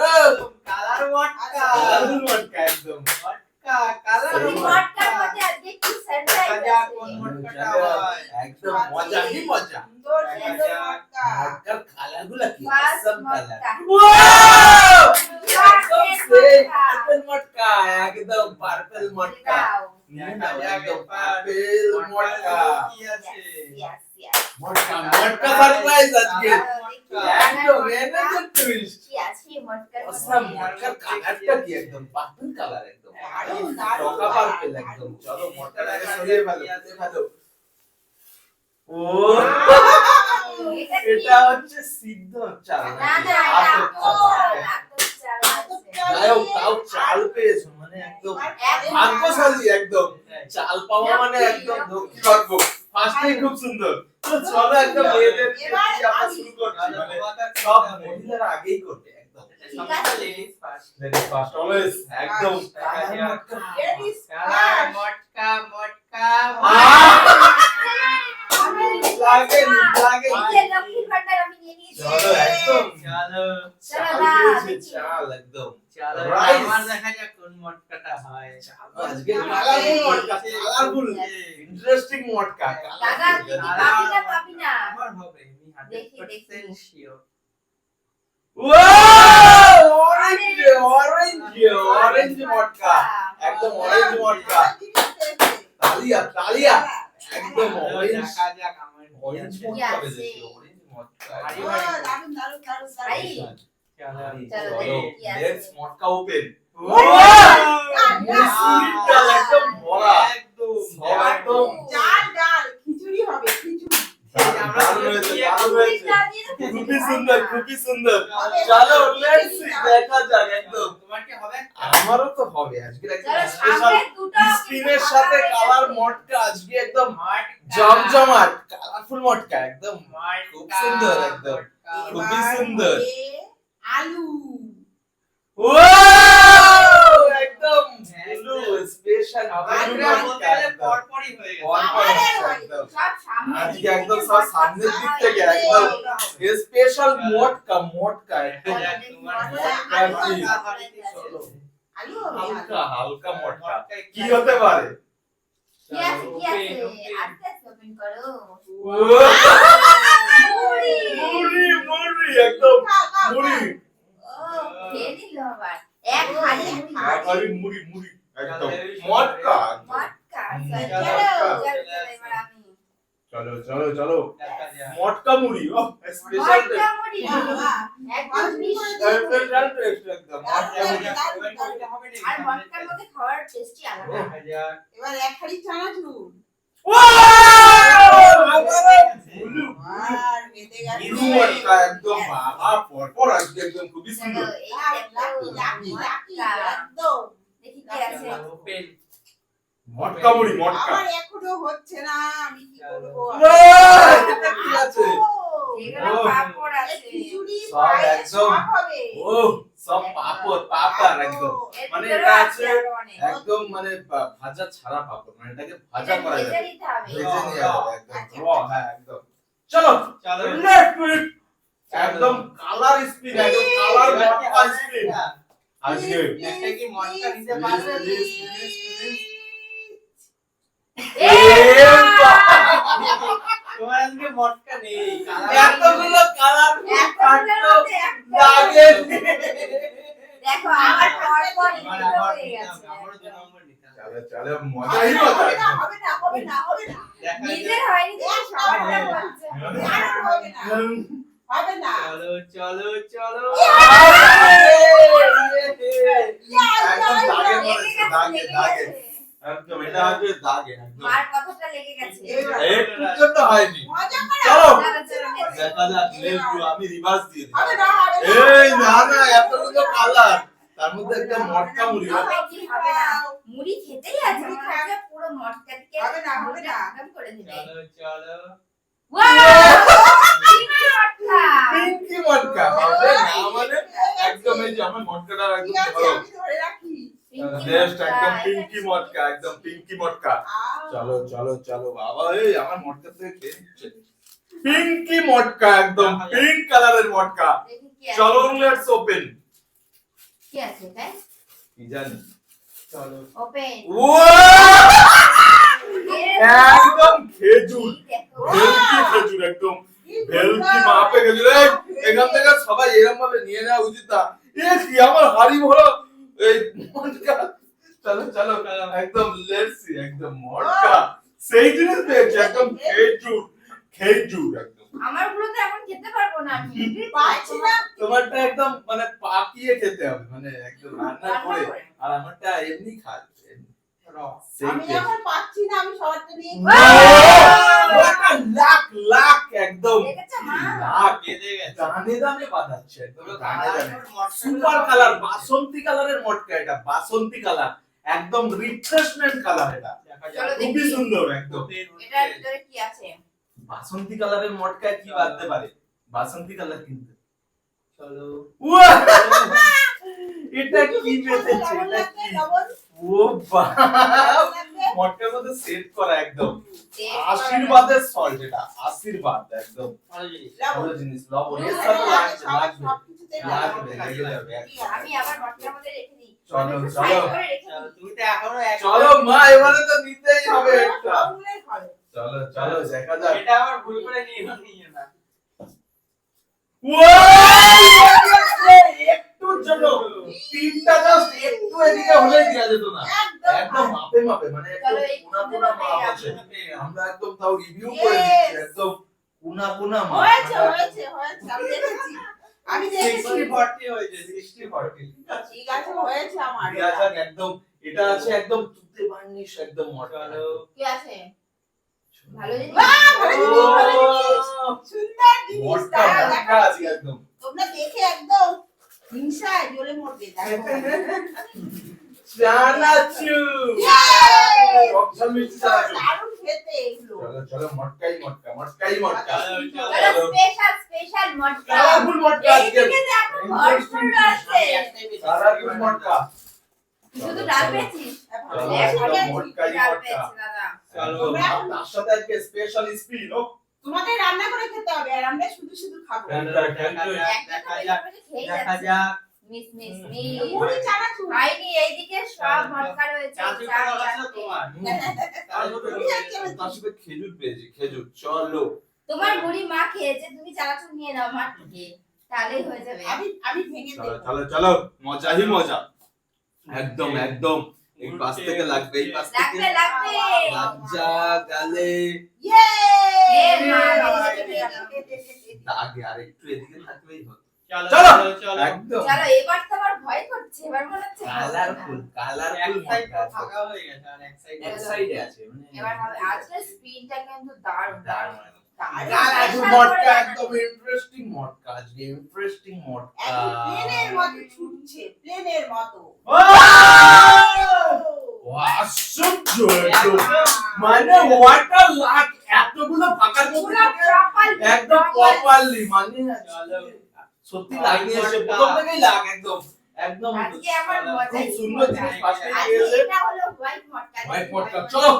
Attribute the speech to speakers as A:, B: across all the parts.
A: Colour মটকা
B: একদম
A: মটকা colour
C: মটকার মধ্যে আজকে কি সারপ্রাইজ
A: মজা
C: আছে
A: কোন মটকাটা হয়
B: একদম মজা কি মজা মটকার কালারগুলো কি অসম কালার পার্পল মটকা একদম পার্পল মটকা একদম পার্পল মটকা মটকা মটকা সারপ্রাইজ আজকে একদম একদম টুইস্ট
C: কি আছে মটকার
B: অসম মটকার কালারটা কি একদম পার্পল কালার একদম টকা পার্পল একদম চলো মটকাটাকে সরিয়ে ফেলো ও এটা হচ্ছে সিদ্ধ চাল
C: না না
B: তাও চাল পেয়েছো মানে একদম ভাগ্যশালী একদম চাল পাওয়া মানে একদম দক্ষিণ ভাগ্য ফার্স্টেই খুব সুন্দর তো চলো একদম মেয়েদের আমরা শুরু করছি মানে সব মহিলারা আগেই করবে একদম
A: ladies first
B: ladies first always একদম
A: কালার মটকা মটকা
B: লাগে লাগে
C: এই লক্ষ্মী ভান্ডার আমি নিয়ে নিয়েছি
B: চলো একদম
A: চলো
B: চাল পেয়েছে চাল একদম
A: চলো
B: Rice.
A: আমার দেখা যাক কোন মটকাটা হয়
B: আজকে কালারফুল মটকা কালারফুল ইন্টারেস্টিং মটকা
C: দাদা তুই পাবি না
A: আমার হবে আমি
C: দেখি,
A: 100% শিওর
B: ওয়াও অরেঞ্জ অরেঞ্জ মটকা একদম অরেঞ্জ মটকা তালিয়া তালিয়া একদম অরেঞ্জ
A: দেখা যাক আমার
B: অরেঞ্জ
A: কি
B: মটকা
C: আছে?
B: বেজেছে অরেঞ্জ মটকা
A: ভারী
C: ভাই
A: চলো
C: চলো,
B: চলো
C: কি আছে?
B: Let's matka open
C: Wow!
B: একদম ভরা
A: একদম
B: একদম দারুণ হয়েছে দারুণ হয়েছে খুবই সুন্দর খুবই সুন্দর চলো লেটস দেখা যাক একদম
A: তোমার কি হবে
B: আমারও তো হবে আজকে একটা
C: চলো
B: স্পেশাল
C: সামনে দুটো
B: স্পিনের সাথে কালার মটকা আজকে একদম
A: মটকা
B: জমজমাট কালারফুল মটকা একদম
A: মটকা,
B: খুব সুন্দর একদম।
A: মটকা।
B: খুবই সুন্দর
D: আলু
B: ওয়াও একদম ব্লু স্পেশাল
A: আমরা বলতে গেলে পরপরই হয়ে গেছে
B: একদম
C: সব সামনে
B: আজকে একদম সব সামনের দিক থেকে একদম স্পেশাল মটকা মটকা একদম
A: দেখা যাক তোমার
B: মটকা কি?
A: চলো।
D: আলু
B: হালকা হালকা মটকা কি হতে পারে
C: কি আছে কি আছে আস্তে আস্তে ওপেন করো মুড়ি
B: মুড়ি মুড়ি একদম মুড়ি
C: ও খেয়ে নিল আবার এক হাড়ি মুড়ি
B: আরে মুড়ি মুড়ি একদম মটকা
C: মটকা
B: মটকা।
C: এবার আমি
B: চলো চলো চলো
A: দেখা যাক।
B: মটকা মুড়ি ও স্পেশাল
C: মটকা মুড়ি একদম মিষ্টি
B: স্পেশাল টেস্ট একদম মটকা মুড়ি
A: এবার কোনটা হবে না?
C: আর মটকার মধ্যে খাওয়ার টেস্টি আলাদা
A: দেখা যাক।
D: এবার এক হাড়ি চানাচুর
B: ব্লু
D: আর বেঁধে গেছে
B: ব্লু মটকা একদম বাবা পরপর আজকে একদম খুবই সুন্দর
C: চলো এই
D: লাকি লাকি লাকি একদম
C: দেখি কি আছে
A: ওপেন।
B: মটকা মুড়ি মটকা
D: আমার এখনো হচ্ছে না আমি কি করব
B: এটা কি আছে
C: এখানে
B: ও।
C: পাপড় আছে
D: খিচুড়ি
B: সব
D: পায়েস
B: একদম।
D: সব হবে
B: ও সব পাপড় পাপড় একদম
C: এর
B: মানে
C: ভিতরেও
B: এটা
C: আছে
B: আছে
C: আরো অনেক।
B: একদম মানে ভাজা ছাড়া পাপড় মানে এটাকে ভাজা
C: এটা
B: করা
C: ভেজে
B: যাবে
C: নিতে হবে
B: ভেজে নিয়ে যাবে একদম
D: আচ্ছা।
B: র হ্যাঁ একদম চলো
A: চলো।
B: লেটস ইট একদম কালার স্পিন একদম কালার মটকা স্পিন আজকে
A: একটা কি মটকা নিতে পারবে? তোমার আজকে মটকা নেই
B: এতগুলো কালার
C: একটার মধ্যে একটা।
B: লাগে
C: দেখো আমার পর পর
A: আমার
C: এগুলো
A: আবার
C: হয়ে
A: নিতে
C: গেছে
A: হবে, আমারও 2 নম্বর নিতে হবে।
B: চলো চলো মজাই মজা
D: হবে না
B: একদম।
D: হবে না হবে না হবে না
A: দেখা
C: নিজের
A: যাক।
C: হয়নি তো সবারটা বলছে
D: আর হবে না হবে না
A: চলো চলো চলো
B: একদম দাগে
C: লেগে
B: পড়েছে, দাগে
C: গেছে
B: দাগে একদম এটা হচ্ছে দাগে একদম
C: মার কথাটা লেগে গেছে
B: একটু জন্য হয়নি
D: মজা করে
B: চলো
C: চলো, চলো, next.
B: দেখা যাক লেটস ডু আমি রিভার্স দিয়ে দিই
D: হবে না হবে না
B: এই না না এতগুলো কালার তার মধ্যে একটা মটকা মুড়ি
C: হবে কি হবে না মুড়ি খেতেই আছে মনে হচ্ছে পুরো মটকা থেকে
D: হবে না, হবে না।
C: খতম করে দিবে
A: চলো চলো
B: পিঙ্কি মটকা হবে না মানে একদম এই যে আমার মটকাটা
D: ঠিক
B: একদম
D: আছে
B: ভালো
D: আমি ধরে রাখি
B: জাস্ট একদম পিঙ্কি মটকা একদম পিঙ্কি মটকা চলো চলো চলো বাবা এই আমার মটকা থেকে খেয়ে নিচ্ছে পিঙ্কি মটকা একদম পিঙ্ক কালারের মটকা
C: দেখি কি আছে।
B: চলো লেটস ওপেন
C: কি আছে তাই?
B: কি জানি
A: চলো
C: ওপেন।
B: একদম খেজুর ভেলকি খেজুর একদম ভেলকি মাপে খেজুর এখান থেকে সবাই এরকম ভাবে নিয়ে নেওয়া উচিত না কি আমার হাড়ি ভরা এই মটকা চলো চলো একদম লেটসি একদম মটকা সেই জিনিস পেয়েছি একদম খেজুর খেজুর একদম
C: আমার গুলো তো এখন খেতে পারবো না আমি।
D: পাচ্ছি না।
B: তোমারটা একদম মানে পাকিয়ে খেতে হবে মানে একদম রান্না করে
C: রান্না করে।
B: আর আমারটা এমনি খাবে সেই
D: আমি
B: taste।
D: এখন পাচ্ছি না, আমি সবারটা নিয়ে
B: লাখ লাখ একদম
C: দেখেছো মা?
B: লাখ
A: বেঁধে গেছে
B: দানে দানে বাঁধাচ্ছে একদম
A: পুরো
B: দানে দানে
A: মটকা
B: সুপার কালার বাসন্তী কালারের মটকা এটা বাসন্তী কালার একদম রিফ্রেশমেন্ট কালার এটা
A: দেখা
C: চলো
A: যাক
B: খুবই সুন্দর একদম
C: এটার ভিতরে কি আছে?
B: বাসন্তী কালারের মটকা কি বাঁধতে পারে বাসন্তী কালার কিন্তু
A: চলো
B: উয়াহ! এটা কি বেঁধেছে
D: লবণ
B: এটা
D: লাগবে,
B: কি
D: লবণ
B: ও বাপ
D: লাগবে।
B: মটকার মধ্যে সেট করা একদম
C: Taste
B: আশীর্বাদের সল্ট এটা আশীর্বাদ একম
A: ভালো জিনিস
B: ভালো জিনিস লবণ এর
C: লবণ
B: সাথে লাগবে
D: সব-
B: লাগবে
D: সবকিছুতে
B: লাগবে
D: লাগবে।
B: লেগে যাবে একদম।
C: আমি আবার মটকার মধ্যে রেখে দিই।
B: চলো
C: একটু
B: চলো
C: side করে রেখে
A: চলো,
C: দিই।
A: তুমি তো এখনো এক
B: চলো মা এবারে তো নিতেই হবে একটা
D: সবগুলোই ভালো।
B: চলো চলো দেখা যাক
A: এটা আবার ভুল করে নিয়ে না
B: একটুর জন্য তিনটা জাস্ট একটু এদিকে হলে দেওয়া যেত না
D: একদম
B: একদম
D: ভালো।
B: মাপে মাপে মানে একদম
C: চলো, এই
B: কোনা কোনা মাপ
C: পেয়ে
B: আছে
C: গেলাম।
B: আমরা একদম তাও রিভিউ করে দিচ্ছি একদম কোনা কোনা মাপ
D: হয়েছে, হয়েছে, হয়েছে। আমি দেখেছি। আমি দেখেছি।
A: 60-40 হয়েছে
B: 60-40
D: ঠিক আছে, হয়েছে আমার।
B: দেওয়া যাক একদম এটা আছে একদম তুতে বার্নিশ একদম মটকা
A: চলো
C: কি আছে? ভালো জিনিস।
D: বাহ, ভালো জিনিস, ভালো জিনিস। সুন্দর জিনিস।
B: মটকা
D: দাঁড়াও,
B: মটকা
D: দেখাচ্ছি।
B: আছে একদম
D: তোমরা দেখে একদম হিংসায় জ্বলে মরবে। দেখো।
B: চানাচুর
D: Yay!
B: সব মিষ্টি চানাচুর
D: দারুণ খেতে এগুলো।
B: চলো চলো মটকাই মটকা মটকাই মটকা
A: চলো, চলো।
C: চলো, স্পেশাল স্পেশাল মটকা।
B: কালারফুল মটকা আজকে
C: এইদিকে দেখো ভরপুর আছে।
B: কালারফুল মটকা
C: শুধু ডাল পেয়েছিস?
B: চলো,
C: এক
B: চলো,
C: হাজার
B: মটকাই
C: ডাল
B: মটকা।
C: পেয়েছে দাদা।
B: চলো তার সাথে আজকে স্পেশাল স্পিন ও
D: তোমাদের রান্না করে খেতে হবে আর আমরা শুধু শুধু খাবো।
A: দেখা যাক, দেখা যাক,
C: খেয়ে
A: দেখা
C: যাচ্ছি।
A: যাক।
C: Miss miss miss.
D: মুড়ি চানাচুর।
C: হয়নি, এইদিকে সব মটকা রয়েছে।
A: চাচুর
C: চার
A: কথা আছে
C: চারটে।
A: তোমার।
B: তার সাথে খেজুর পেয়েছি খেজুর চলো
C: তোমার বুড়ি মা খেয়েছে, তুমি চানাচুর নিয়ে নাও মা থেকে, তাহলেই হয়ে যাবে।
D: আমি ভেঙে
B: চলো
D: দেবো।
B: চলো চলো মজাই মজা একদম একদম এই পাশ থেকে লাগবে এই পাশ থেকে
C: লাগবে লাগবে।
B: লাজ্জা গালে
D: ইয়ে!
C: এ মা, এদিকে নিয়ে নাও।
B: আগে আর একটু এদিকে থাকলেই হতো
A: চলো,
B: চলো।
A: চলো, চলো।
B: একদম
C: চলো, এবার তো আমার ভয় করছে, এবার মনে হচ্ছে
B: কালারফুল
A: এক
B: কালারফুল
A: সাইড ফাঁকা হয়ে গেছে আর এক সাইড
B: এক সাইডে আছে মানে
C: এবার হবে। আজকে স্পিনটা কিন্তু দারুণ
B: দারুণ।
C: দারুণ।
B: কালারফুল মটকা একদম ইন্টারেস্টিং মটকা আজকে ইন্টারেস্টিং মটকা
D: একদম প্লেনের মতো ছুটছে, প্লেনের মতো।
B: আশ্চর্য একদম মানে ওয়াটার লাক এতগুলো ফাঁকার মধ্যে
C: পুরো
B: থেকে
C: properly,
B: একদম
C: properly।
B: প্রপারলি মানে
A: চলো।
B: সত্যি লাগিয়ে এসে প্রথম থেকেই লাগ একদম একদম
C: আজকে আমার
A: চলো,
C: মজাই
B: খুব সুন্দর
C: মজা।
B: জিনিস পাশ থেকে
C: আজকে
B: এসে
C: এটা হলো হোয়াইট মটকা।
B: হোয়াইট মটকা চলো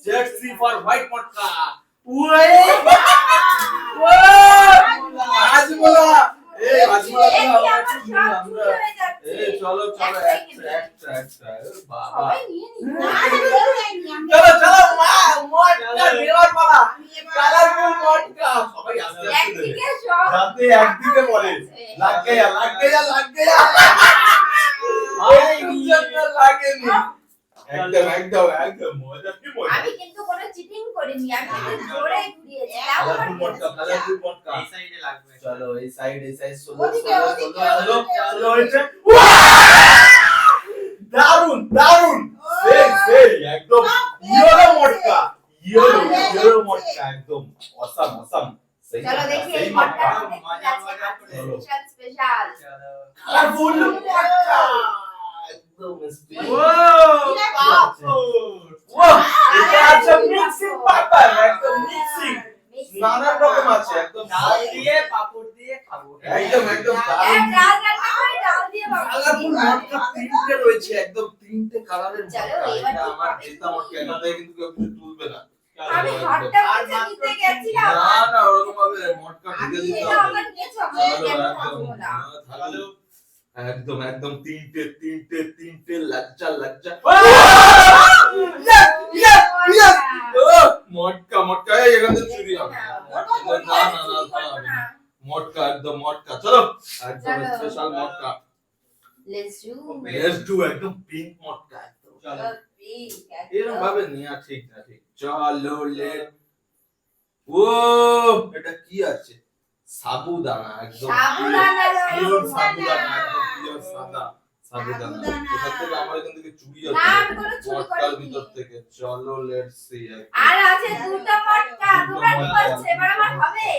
B: লেটস সি ফর হোয়াইট মটকা ওয়ে রাজমলা এই রাজমলা
C: এই
B: আমরা
C: আমার
B: একটু
C: সব
B: আমরা
C: চুরি হয়ে যাচ্ছে।
B: এই চলো চলো
C: একটাই
B: একটা একটা একটা বাবা
C: সবাই নিয়ে নিন।
D: না, কেউ নেয়নি, আমরা-
B: চলো চলো মা মটকা দেওয়ার পালা
D: আমি এবার-
B: কালারফুল মটকা সবাই আস্তে আস্তে দেবে
C: একদিকে সব
B: যাতে একদিকে বলে লাগ গয়া লাগ গয়া লাগ গয়া এই জন্য লাগেনি একদম একদম একদম মজা কি মজা
C: আমি কিন্তু কোনো চিটিং করিনি, আমি কিন্তু জোরে ঘুরিয়েছি। তাও আমার
B: কালারফুল মটকা কালারফুল মটকা
A: এই সাইডে লাগবে
B: চলো এই সাইড সোলো
D: ওদিকে,
B: সোলো
D: ওদিকে,
B: সোলো
D: ওদিকে,
B: সোলো হয়েছে দারুন দারুন সেই সেই একদম ইয়েলো মটকা ইয়েলো মটকা একদম অসাম অসাম সেই
C: চলো দেখি এই
B: সেই
C: মটকা
B: মটকা
A: মজা, মজা করে।
C: Special special.
A: চলো
B: কালারফুল মটকা একদম স্পেশাল
D: এটা
B: ওয়াও এটা আছে মিক্সিং পাপড় একদম মিক্সিং নানা রকম আছে একদম
A: ডাল দিয়ে পাপড় দিয়ে খাবো
B: একদম একদম
C: এক
B: দারুণ
C: ডাল রান্না করে ডাল দিয়ে
B: কালারফুল মটকা তিনটে রয়েছে একদম তিনটে কালারের
C: চলো,
B: মটকা
C: এবার
B: এটা
C: কি
B: আমার
C: পাবে?
B: জেতা মটকা এটাতে কিন্তু কেউ কিছু তুলবে না
C: আমি
A: চলো,
C: হাতটা
A: আর
C: মুছে
A: মাত্র
C: নিতে
A: তিনটে।
C: গেছিলাম।
B: না না ওরকম ভাবে মটকা ঢেকে দিতে
C: এটা
B: হবে
C: আমার নিয়ে চকলেট
B: চলো
C: কেন
B: একদম
C: খাবো না?
B: থাকলো একদম একদম তিনটে তিনটে তিনটে লজ্জা লজ্জা মটকা মটকা এখান থেকে চুরি হবে না না না মটকা একদম মটকা চলো একদম স্পেশাল মটকা লেটস ডু একদম পিঙ্ক মটকা একদম
A: চলো
B: এরকম ভাবে নিয়ে ঠিক না ঠিক চলো লেট ও এটা কি আছে সাবুদানা একদম পিওর সাবুদানা একদম পিওর সাদা সাবুদানা এটা থেকে আমার এখান থেকে চুরি হচ্ছে মটকার ভিতর থেকে চলো লেটস সি
C: আর আছে দুটো মটকা দুটো করছে এবার আমার হবে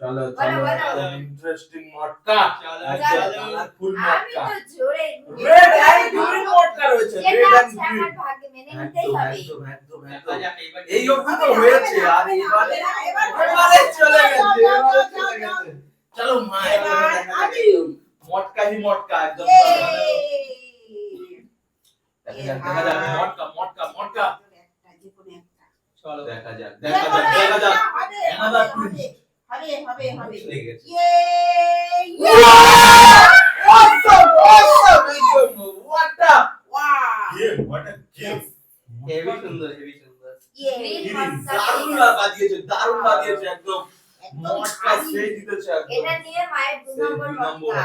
B: চলো
C: বলো,
B: চলো
C: বলো।
B: ইন্টারেস্টিং মটকা
A: চলো,
B: ফুল
C: আমি
B: মটকা
C: তো জোরে
B: রেড এন্ড গ্রিন মটকা রয়েছে
C: যেটা
B: রেড এন্ড
C: আছে
B: গ্রিন
C: আমার ভাগ্যে মেনে নিতেই হবে
B: একদম
A: দেখা যাক এইবার
B: এই অবধি তো হয়েছে আর এবারে এবারে চলে গেছে এবারে চলে গেছে চলো মা
D: এবার আমি।
B: মটকা হি মটকা একদম দেখা যাক মটকা মটকা মটকা
A: চলো
B: দেখা যাক দেখা যাক Another twist.
D: হবে
B: ঠিক আছে
D: ইয়ে
B: awesome what a game what a game
A: heavy সুন্দর হেভি সুন্দর
C: গ্রিন
B: দারুণ
C: মটকা
B: দারুণ বাদিয়েছে একদম মটকা সেই দিতেছে একদম
C: এটা নিয়ে মায়ের 2 নম্বর মটকা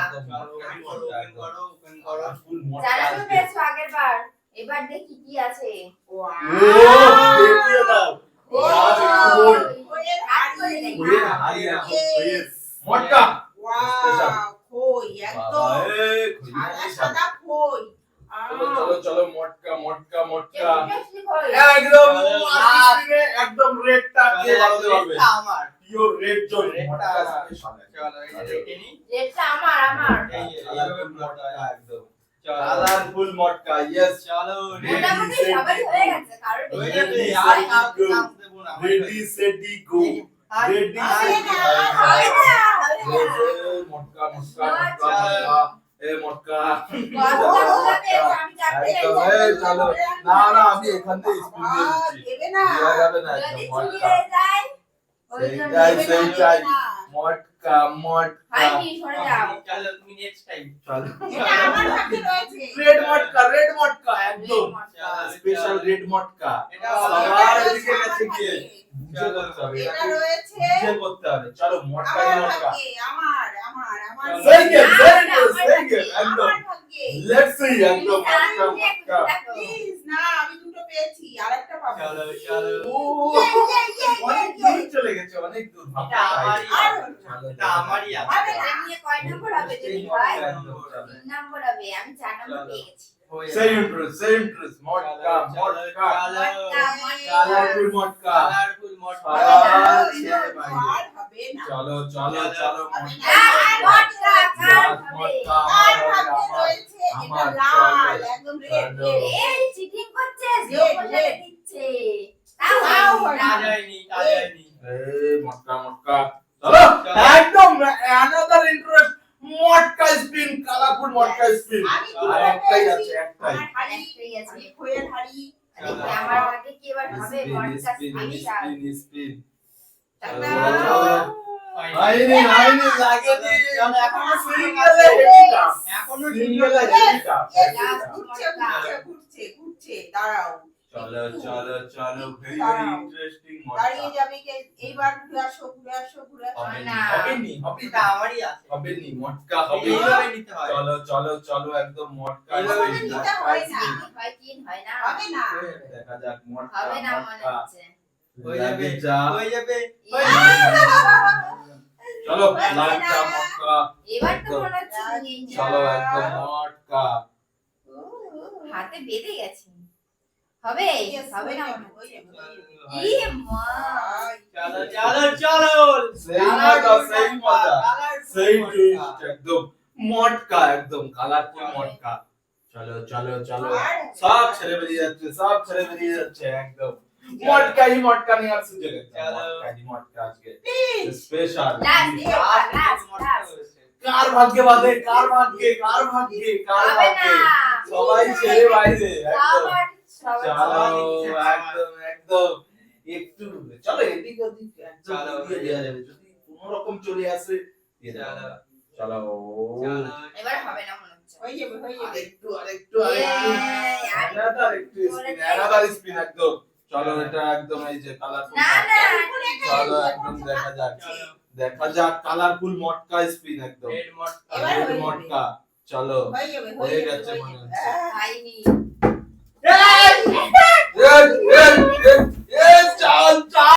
A: ওপেন করো
B: ফুল
C: জানা
B: মটকা
C: তো পেয়েছো আগের বার এবার দেখি কি আছে
B: ও দেখিয়ে দাও মটকা চলো চলো মটকা মটকা মটকা একদম একদম রেডটা কে বানাতে পারবে
A: আমার
B: পিওর রেড জোন
A: রেডটা
B: মটকা
A: আমার।
B: স্পেশাল
A: চলো এই যে দেখে নি
C: রেডটা আমার
A: এইভাবে
B: মটকা একদম
A: চলো
B: কালারফুল মটকা ইয়েস
A: চলো
C: মোটামুটি সবারই হয়ে গেছে কারোর
A: হয়ে
C: বেশি
A: যাবে
C: হয়নি।
A: আর কাউকে চান্স দেব না
B: রেডি সেডি গো রেডি
C: হবে
B: সেডি
C: না, হবে না, হবে না।
B: মটকা মটকা মটকা এ মটকা
C: কতটা করে পেয়েছো? আমি চারটে
B: একদম,
C: পেয়েছি।
B: এই চলো না না আমি এখান থেকে স্পিন দিয়ে দিচ্ছি দেওয়া যাবে না
C: যদি
B: একদম
C: চুরি
B: মটকা
C: হয়ে যায়, ওই জন্য
B: সেইটাই
C: নেবে না,
B: সেইটাই
C: নেবে না।
B: মটকা মটকা
C: হয়নি, সরে যাও।
A: চলো তুমি নেক্সট টাইম
B: চলো
D: রেড
B: রেড মটকা একদম স্পেশাল রেড মটকা
A: এটা
B: সবার এদিকে গেছে গিয়ে বুঝে করতে হবে
D: এটা
B: এটাকে
D: রয়েছে
B: বুঝে করতে হবে চলো মটকা
D: আমার
B: মটকা
D: ভাগ্যে আমার
B: সেই গেম
C: না,
B: সেই
C: না,
B: গেম
C: আমার
B: সেই গেম একদম
D: আমার ভাগ্যে
B: লেটস সি একদম
C: তুমি
B: মটকা
C: জানো,
B: মটকা
C: দেখো।
D: প্লিজ না আমি দুটো পেয়েছি আরেকটা পাবো
A: চলো চলো
B: ও অনেক দূর চলে গেছে অনেক দূর
A: এটা আমারই
B: চলো,
A: এটা আমারই আছে
D: হবে না।
C: এটা নিয়ে কয় নম্বর হবে যদি হয়?
B: একদম, চলো।
C: 3 নম্বর হবে, আমি 4 নম্বর পেয়ে গেছি।
B: Same interest, মটকা মটকা কালারফুল মটকা
A: কালারফুল মটকা
B: সবার ছেলে বাইরে।
D: আর হবে না
B: চলো চলো চলো মটকা
C: মটকা, কার হবে?
B: মটকা
D: আর
B: আমার
D: ভাগ্যে
B: আমার
D: রয়েছে এটা
B: আমার,
D: লাল
B: চলো।
D: একদম রেড
B: চলো।
C: এই চিটিং করছে,
D: red,
C: slow motion এ
D: red।
C: দিচ্ছে। তাও
D: তাও
C: হয়নি।
A: তা যায়নি তা যায়নি
B: এই মটকা মটকা চলো একদম another interest মটকা স্পিন কালারফুল মটকা স্পিন
D: আমি
B: আর একটাই আছে একটাই
D: আমার হাড়ি
C: আরেকটাই আছে।
D: আমি খয়ের হাড়ি
C: দেখি আমার ভাগ্যে কি এবার হবে মটকা স্পেশাল।
B: Spin
C: tata.
B: আইনি আইনি লাগেনি
A: চলো, এখনো
B: সিঙ্গেলে হেডিটা
A: এখনো
B: সিঙ্গেলে
A: ঠিক
B: হেডিটা
D: ঘুরছে দাঁড়াও
B: চলো চলো চলো ভেরি
D: দাঁড়াও।
B: ইন্টারেস্টিং
D: দাঁড়িয়ে
B: মটকা
D: যাবে এইবার ঘুরে আসো
B: হবে
C: না।
B: হবেনি
A: এটা আমারই আছে
B: হবেনি মটকা হবে
A: এইভাবে নিতে হয়
B: চলো চলো চলো একদম মটকা
A: এইভাবে
B: স্পিন,
D: নিতে
B: মটকা
D: হয় না।
B: স্পিন।
C: হয় কি হয় না?
D: হবে না
B: দেখা যাক মটকা
C: হবে না মনে
B: মটকা
C: হচ্ছে।
A: হয়ে যাবে
B: লাগে যা
A: হয়ে যাবে
B: চলো
D: হয়ে
B: লাইট
D: না।
B: যা মটকা
C: এবার তো
B: একদম।
C: মনে হচ্ছে নিয়ে যাও।
B: চলো একদম মটকা
C: হাতে বেঁধে গেছে। হবে হবে না মনে হচ্ছে। ই মা,
A: চলো চলো চলো
B: সেই মজা সেই মজা সেই টেস্ট একদম মটকা একদম কালারফুল মটকা চলো চলো চলো সব ছেড়ে বেরিয়ে যাচ্ছে একদম মটকা নিয়ে আর সুযোগ
A: চলো।
B: মটকা আজকে স্পেশাল
C: লাস্ট এবার লাস্ট
B: কার ভাগ্যে বাদে কার ভাগ্যে
C: হবে না।
B: সবাই ছেড়ে বাইরে একদম
C: সবার
B: চলো একদম একদম একটু চলো এদিক ওদিক একদম
A: চলো।
B: দিয়ে দেওয়া যাবে যদি কোনো রকম চলে আসে দিয়ে দাও।
A: চলো।
B: চলো
A: চলো
C: এবার হবে না মনে হচ্ছে।
D: হয়ে যাবে
B: আরেকটু
C: আর-
B: another একটু spin, another spin একদম। চলো এটা একদম এই যে কালারফুল
C: না, না।
B: চলো একদম দেখা যাক কালারফুল মটকা স্পিন একদম
A: রেড মট
D: এবার
B: রেড
D: হয়ে যাবে।
B: মটকা চলো
D: হয়ে যাবে
B: হয়ে গেছে মনে হচ্ছে
C: হয়নি।
B: Red red red